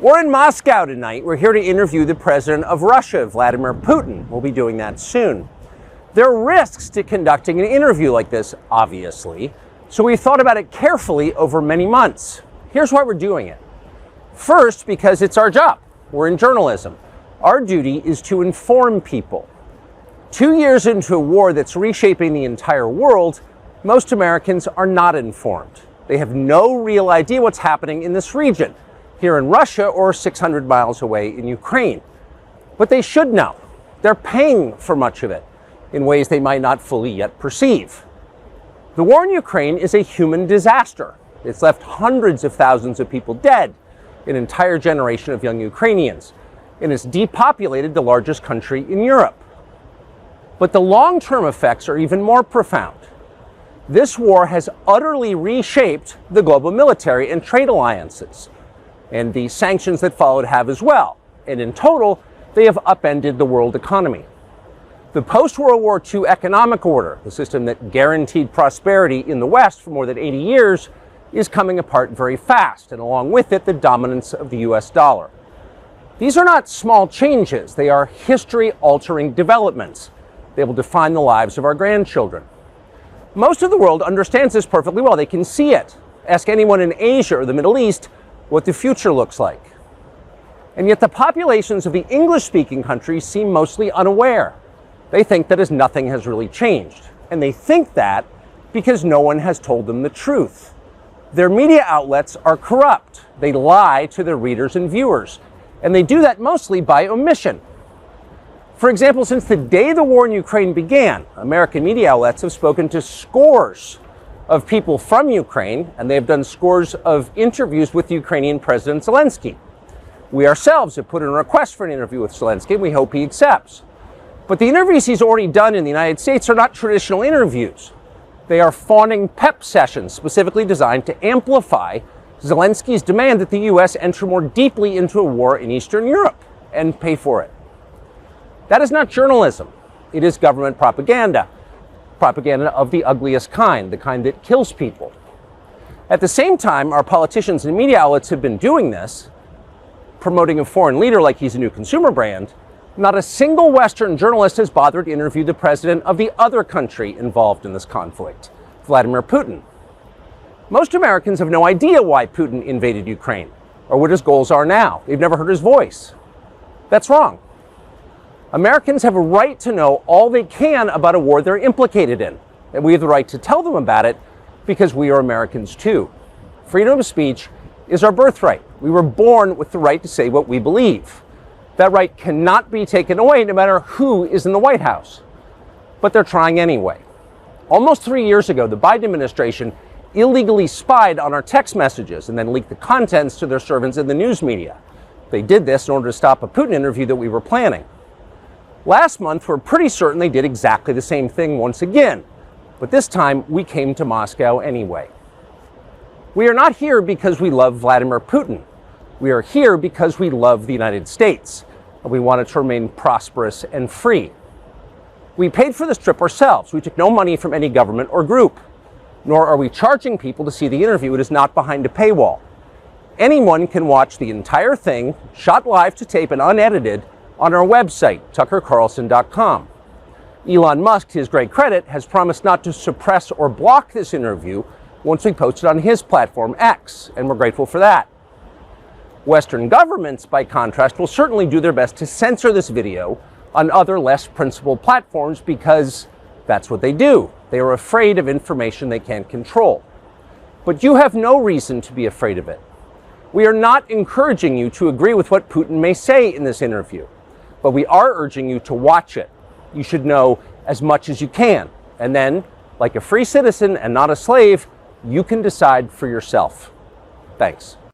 We're in Moscow tonight. We're here to interview the president of Russia, Vladimir Putin. We'll be doing that soon. There are risks to conducting an interview like this, obviously, so we thought about it carefully over many months. Here's why we're doing it. First, because it's our job. We're in journalism. Our duty is to inform people. 2 years into a war that's reshaping the entire world, most Americans are not informed. They have no real idea what's happening in this region, here in Russia or 600 miles away in Ukraine. But they should know. They're paying for much of it in ways they might not fully yet perceive. The war in Ukraine is a human disaster. It's left hundreds of thousands of people dead, an entire generation of young Ukrainians, and it's depopulated the largest country in Europe. But the long-term effects are even more profound. This war has utterly reshaped the global military and trade alliances, and the sanctions that followed have as well. And in total, they have upended the world economy. The post-World War II economic order, the system that guaranteed prosperity in the West for more than 80 years, is coming apart very fast, and along with it, the dominance of the US dollar. These are not small changes. They are history-altering developments. They will define the lives of our grandchildren. Most of the world understands this perfectly well. They can see it. Ask anyone in Asia or the Middle East what the future looks like. And yet the populations of the English-speaking countries seem mostly unaware. They think that as nothing has really changed. And they think that because no one has told them the truth. Their media outlets are corrupt. They lie to their readers and viewers. And they do that mostly by omission. For example, since the day the war in Ukraine began, American media outlets have spoken to scores of people from Ukraine, and they have done scores of interviews with Ukrainian President Zelensky. We ourselves have put in a request for an interview with Zelensky, and we hope he accepts. But the interviews he's already done in the United States are not traditional interviews. They are fawning pep sessions specifically designed to amplify Zelensky's demand that the U.S. enter more deeply into a war in Eastern Europe and pay for it. That is not journalism. It is government propaganda. Propaganda of the ugliest kind, the kind that kills people. At the same time, our politicians and media outlets have been doing this, promoting a foreign leader like he's a new consumer brand. Not a single Western journalist has bothered to interview the president of the other country involved in this conflict, Vladimir Putin. Most Americans have no idea why Putin invaded Ukraine or what his goals are now. They've never heard his voice. That's wrong. Americans have a right to know all they can about a war they're implicated in, and we have the right to tell them about it because we are Americans too. Freedom of speech is our birthright. We were born with the right to say what we believe. That right cannot be taken away no matter who is in the White House. But they're trying anyway. Almost 3 years ago, the Biden administration illegally spied on our text messages and then leaked the contents to their servants in the news media. They did this in order to stop a Putin interview that we were planning. Last month, we're pretty certain they did exactly the same thing once again, but this time we came to Moscow anyway. We are not here because we love Vladimir Putin. We are here because we love the United States, and we want it to remain prosperous and free. We paid for this trip ourselves. We took no money from any government or group, nor are we charging people to see the interview. It is not behind a paywall. Anyone can watch the entire thing, shot live to tape and unedited, on our website, tuckercarlson.com. Elon Musk, to his great credit, has promised not to suppress or block this interview once we post it on his platform, X, and we're grateful for that. Western governments, by contrast, will certainly do their best to censor this video on other less principled platforms because that's what they do. They are afraid of information they can't control. But you have no reason to be afraid of it. We are not encouraging you to agree with what Putin may say in this interview. But we are urging you to watch it. You should know as much as you can. And then, like a free citizen and not a slave, you can decide for yourself. Thanks.